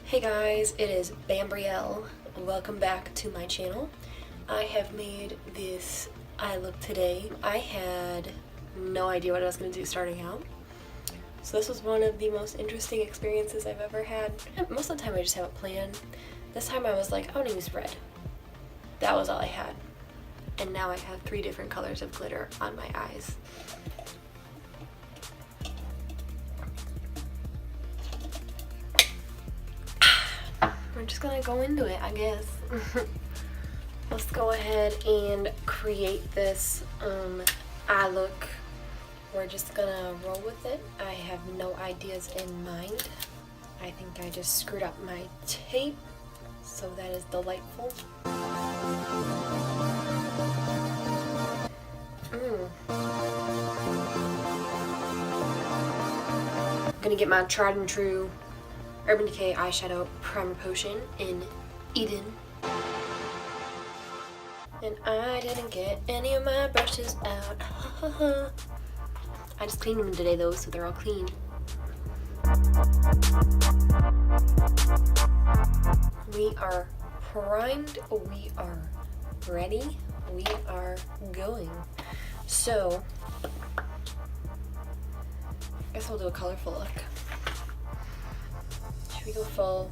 Hey guys, it is Beverly. Welcome back to my channel. I have made this eye look today. I had no idea what I was going to do starting out. So this was one of the most interesting experiences I've ever had. Most of the time I just have a plan. This time I was like, I want to use red. That was all I had. And now I have 3 different colors of glitter on my eyes. We're just gonna go into it, I guess. Let's go ahead and create this eye look. We're just gonna roll with it. I have no ideas in mind. I think I just screwed up my tape, so that is delightful. I'm gonna get my tried and true Urban Decay eyeshadow primer potion in Eden. And I didn't get any of my brushes out. I just cleaned them today though, so they're all clean. We are primed, we are ready, we are going. So, I guess I'll do a colorful look. Should we go full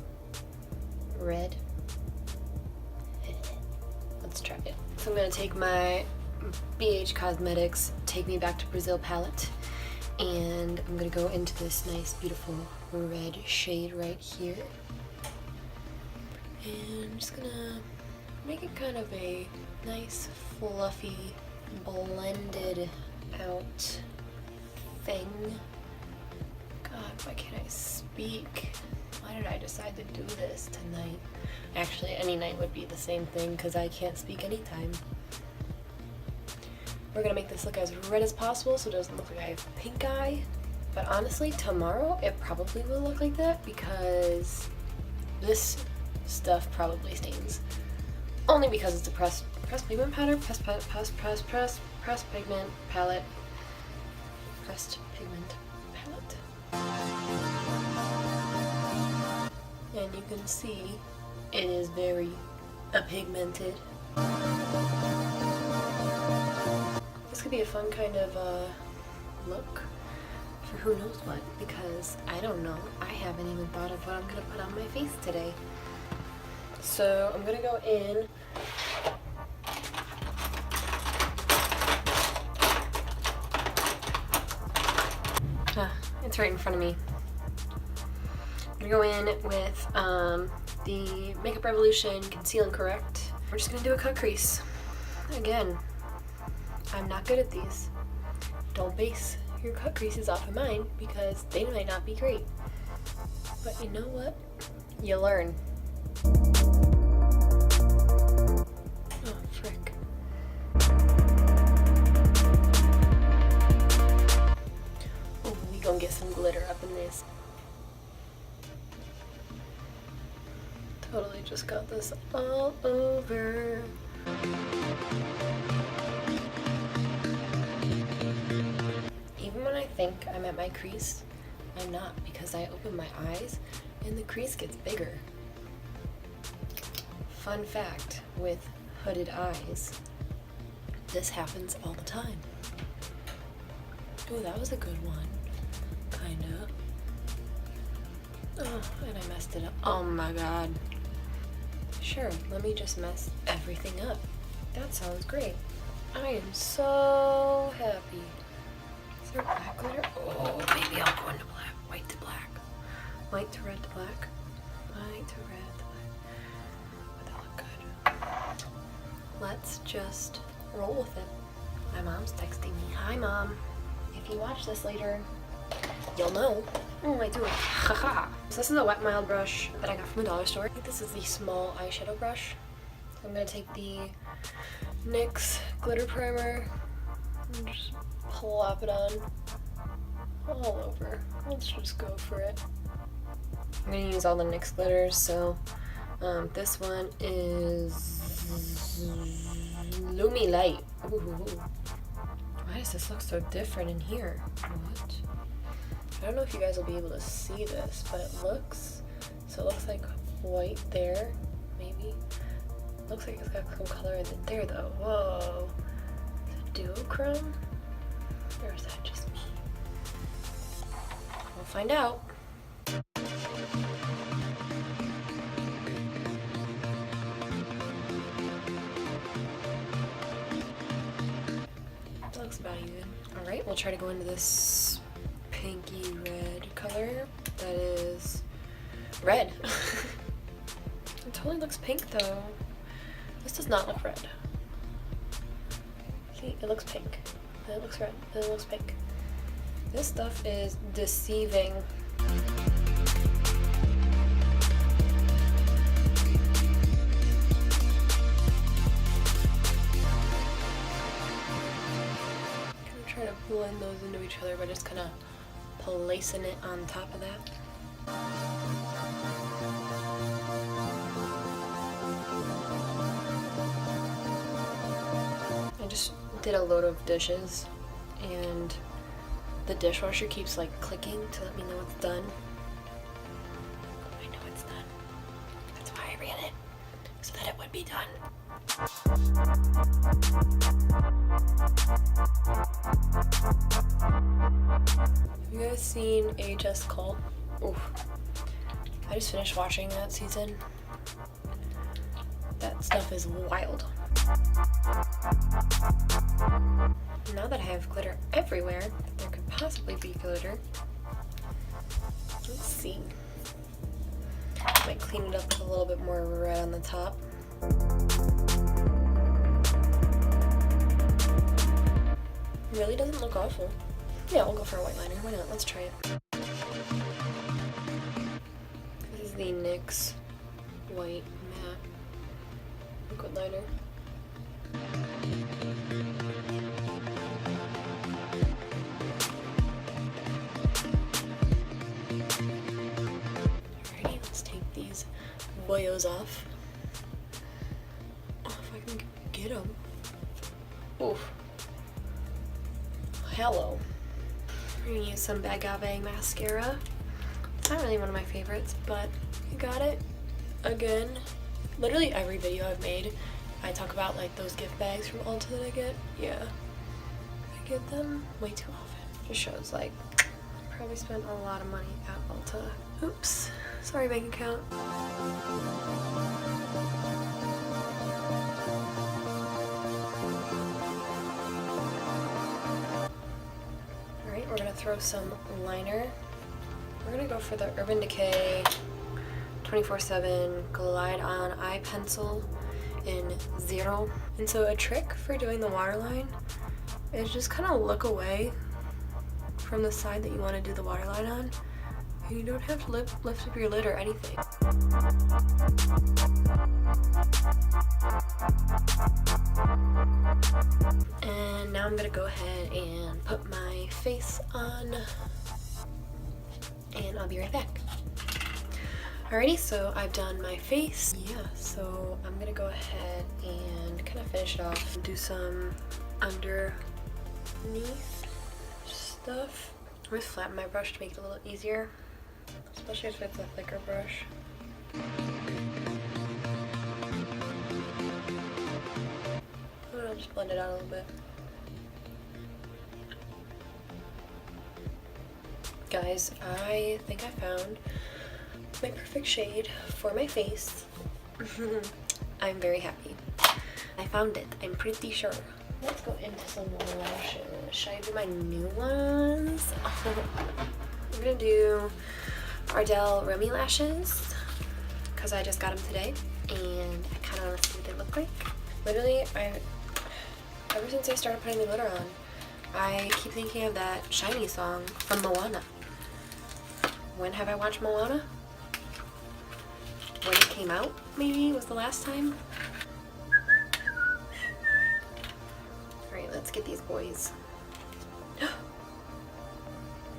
red? Let's try it. So I'm going to take my BH Cosmetics Take Me Back to Brazil palette, and I'm going to go into this nice beautiful red shade right here. And I'm just going to make it kind of a nice fluffy blended out thing. God, why can't I speak? Why did I decide to do this tonight? Actually, any night would be the same thing because I can't speak anytime. We're gonna make this look as red as possible so it doesn't look like I have pink eye. But honestly, tomorrow it probably will look like that because this stuff probably stains. Only because it's a pressed pigment powder, pressed pigment palette, pressed pigment palette. And you can see it is very pigmented. This could be a fun kind of look for who knows what, because I don't know. I haven't even thought of what I'm gonna put on my face today. So I'm gonna go in. It's right in front of me. I'm gonna go in with the Makeup Revolution Conceal and Correct. We're just gonna do a cut crease. Again, I'm not good at these. Don't base your cut creases off of mine because they might not be great. But you know what? You learn. Oh, frick. Oh, we gonna get some glitter up in this. Totally just got this all over. Even when I think I'm at my crease, I'm not, because I open my eyes and the crease gets bigger. Fun fact with hooded eyes, this happens all the time. Oh, that was a good one. Kinda. Oh, and I messed it up. Oh my god. Sure, let me just mess everything up. That sounds great. I am so happy. Is there black glitter? Oh, maybe I'll go into black. White to black. White to red to black. White to red to black. Would that look good? Let's just roll with it. My mom's texting me. Hi, Mom. If you watch this later, you'll know. Oh, I do it. Haha. So this is a wet mild brush that I got from the dollar store. I think this is the small eyeshadow brush. I'm gonna take the NYX glitter primer and just plop it on all over. Let's just go for it. I'm gonna use all the NYX glitters. So this one is Lumi-Lite. Ooh. Why does this look so different in here? What? I don't know if you guys will be able to see this, but it looks So it looks like white there, maybe. Looks like it's got some color in it there though. Whoa. Is it duochrome? Or is that just me? We'll find out. That looks about even. Alright, we'll try to go into this pinky red color. That is red. It totally looks pink though. This does not look red. See, it looks pink. Then it looks red. Then it looks pink. This stuff is deceiving. I'm trying to blend those into each other by just kind of placing it on top of that. I just did a load of dishes and the dishwasher keeps like clicking to let me know it's done. I know it's done. That's why I ran it, so that it would be done. Have you guys seen HS Cult? Oof. I just finished watching that season. That stuff is wild. Now that I have glitter everywhere, there could possibly be glitter. Let's see. I might clean it up with a little bit more red on the top. Really doesn't look awful. Yeah, we'll go for a white liner. Why not? Let's try it. This is the NYX White Matte Liquid Liner. Alrighty, let's take these boyos off. Oh, if I can get them. Oof. Hello. We're gonna use some Agave mascara. It's not really one of my favorites, but I got it again. Literally every video I've made, I talk about like those gift bags from Ulta that I get. Yeah, I get them way too often. Just shows like I probably spent a lot of money at Ulta. Oops, sorry bank account. Alright, we're gonna throw some liner. We're gonna go for the Urban Decay 24/7 Glide On Eye Pencil in 0. And so a trick for doing the waterline is just kind of look away from the side that you want to do the waterline on. And you don't have to lift up your lid or anything. And now I'm gonna go ahead and put my face on, and I'll be right back. Alrighty, so I've done my face. Yeah, so I'm gonna go ahead and kind of finish it off and do some underneath stuff. I'm gonna flatten my brush to make it a little easier, especially if it's a thicker brush. I'll just blend it out a little bit. Guys, I think I found my perfect shade for my face. I'm very happy. I found it, I'm pretty sure. Let's go into some lashes. Should I do my new ones? I'm gonna do Ardell Remy lashes because I just got them today and I kind of want to see what they look like. Literally, ever since I started putting the glitter on, I keep thinking of that Shiny song from Moana. When have I watched Moana? When it came out, maybe, was the last time. Alright, let's get these boys.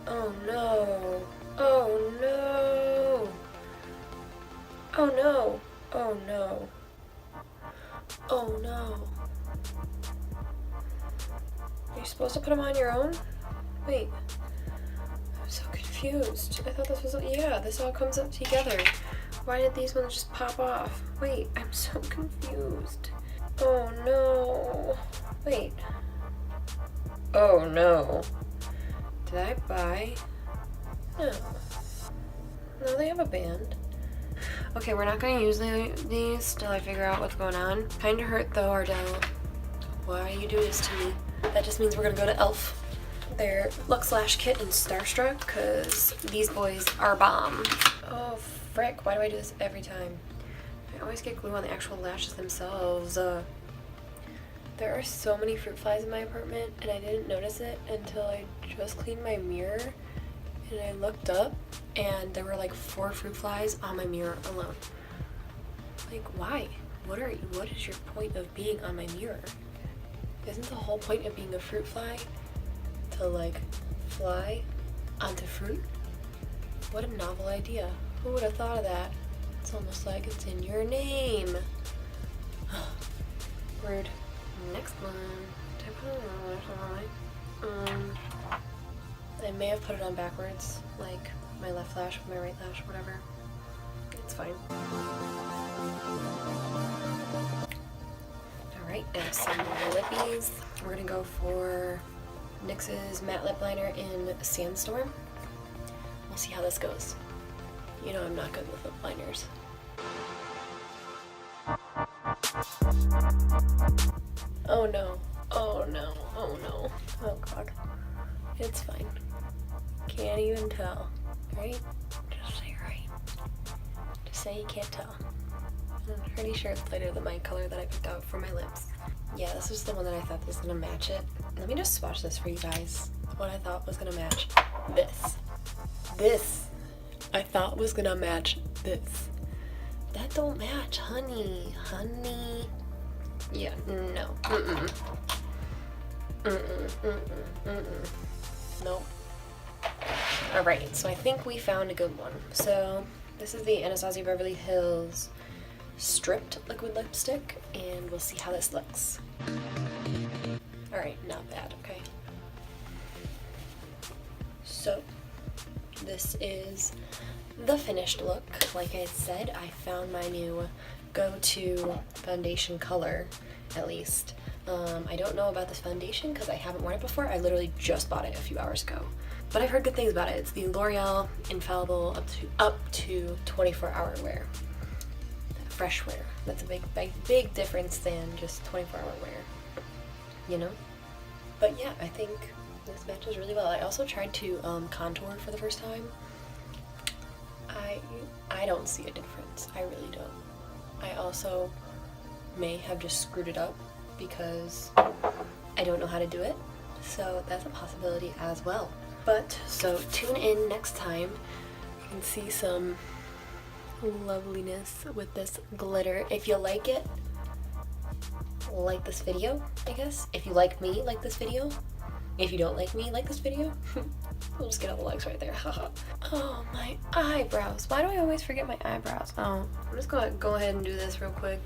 Oh no. Oh no. Oh no. Oh no. Oh no. You're supposed to put them on your own? Wait. I'm so confused. I thought this was, yeah, this all comes up together. Why did these ones just pop off? Wait, I'm so confused. Oh no. Wait. Oh no. Did I buy? No. No, they have a band. Okay, we're not gonna use these till I figure out what's going on. Kinda hurt though, Ardell. Why you do this to me? That just means we're gonna go to e.l.f. Their Luxe Lash Kit and Starstruck, because these boys are bomb. Oh frick, why do I do this every time? I always get glue on the actual lashes themselves. There are so many fruit flies in my apartment, and I didn't notice it until I just cleaned my mirror, and I looked up, and there were like 4 fruit flies on my mirror alone. Like, why? What is your point of being on my mirror? Isn't the whole point of being a fruit fly to like fly onto fruit? What a novel idea. Who would have thought of that? It's almost like it's in your name. Rude. Next one. Did I put it on? I may have put it on backwards, like my left lash with my right lash, whatever. It's fine. Alright, now some lippies. We're gonna go for NYX's matte lip liner in Sandstorm. We'll see how this goes. You know I'm not good with lip liners. Oh no, oh no, oh no, oh god. It's fine. Can't even tell, right? Just say right. Just say you can't tell. I'm pretty sure it's lighter than my color that I picked out for my lips. Yeah, this was the one that I thought was gonna match it. Let me just swatch this for you guys. What I thought was gonna match this. This I thought was gonna match this. That don't match, honey. Honey. Yeah, no. Nope. Alright, so I think we found a good one. So this is the Anastasia Beverly Hills Stripped Liquid Lipstick, and we'll see how this looks. Alright, not bad, okay. So this is the finished look. Like I said, I found my new go-to foundation color, at least. I don't know about this foundation because I haven't worn it before. I literally just bought it a few hours ago. But I've heard good things about it. It's the L'Oreal Infallible up to 24-hour wear. Fresh wear. That's a big difference than just 24-hour wear. You know? But yeah, I think this matches really well. I also tried to contour for the first time. I don't see a difference. I really don't. I also may have just screwed it up because I don't know how to do it. So that's a possibility as well. But, so tune in next time. You can see some loveliness with this glitter. If you like it, like this video, I guess. If you like me, like this video. If you don't like me, like this video. We'll just get all the likes right there. Haha. Oh, my eyebrows. Why do I always forget my eyebrows? Oh, I'm just gonna go ahead and do this real quick.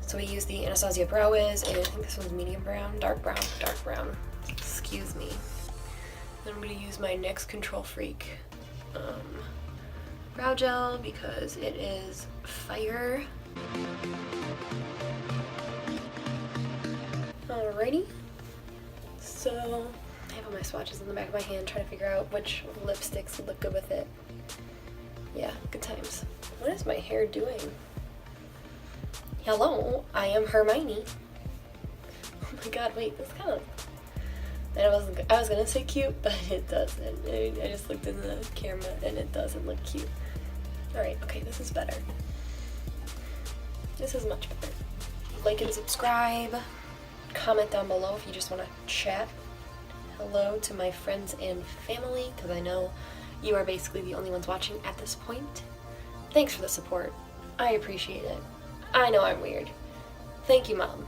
So we use the Anastasia Brow Wiz, and I think this one's medium brown, dark brown. Excuse me. Then I'm going to use my NYX Control Freak brow gel because it is fire. Alrighty. So I have all my swatches in the back of my hand trying to figure out which lipsticks would look good with it. Yeah, good times. What is my hair doing? Hello, I am Hermione. Oh my god, wait, this kind of... I was gonna say cute, but it doesn't. I just looked in the camera and it doesn't look cute. Alright, okay, this is better. This is much better. Like and subscribe. Comment down below if you just want to chat. Hello to my friends and family, because I know you are basically the only ones watching at this point. Thanks for the support. I appreciate it. I know I'm weird. Thank you, Mom.